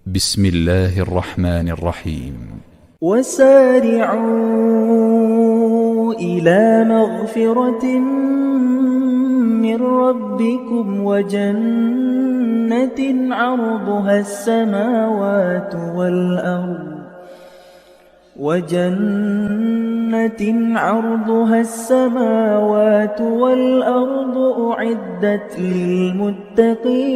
بسم الله الرحمن الرحيم. وسارعوا إلى مغفرة من ربكم وجنة عرضها السماوات والأرض أعدت للمتقين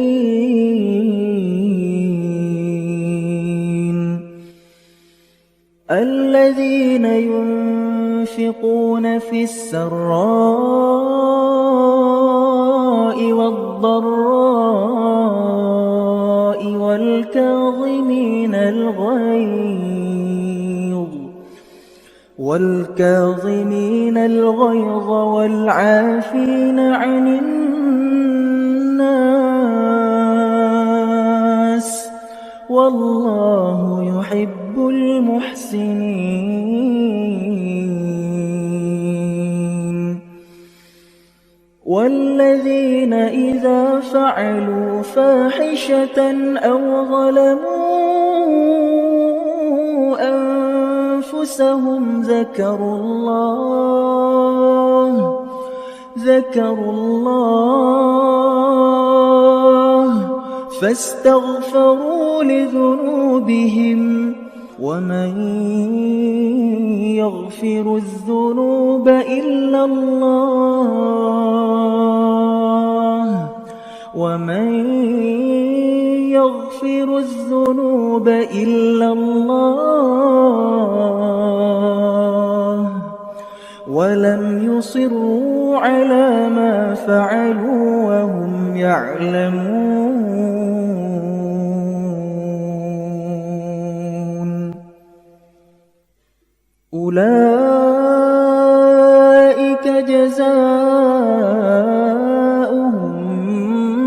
الذين ينفقون في السراء والضراء والكاظمين الغيظ والعافين عن الناس والله يحب المحسنين والذين إذا فعلوا فاحشة أو ظلموا أنفسهم ذكروا الله فاستغفروا لذنوبهم ومن يغفر الذنوب إلا الله ولم يصروا على ما فعلوا وهم يعلمون أولئك جزاؤهم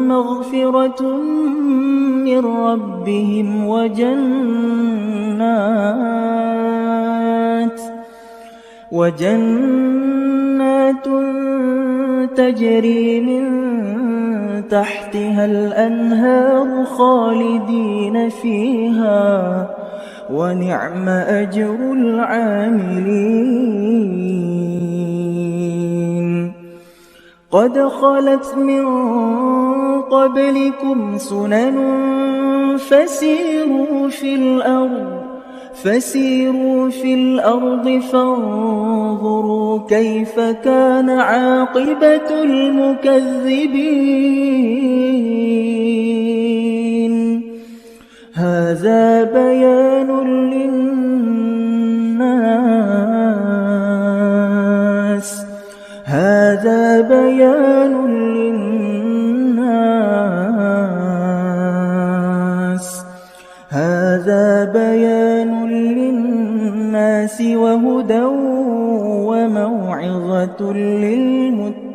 مغفرة من ربهم وجنات تجري من تحتها الأنهار خالدين فيها ونعم أجر العاملين قد خلت من قبلكم سنن فسيروا في الأرض فانظروا كيف كان عاقبة المكذبين هذا بيان للناس وهدى وموعظة للمتقين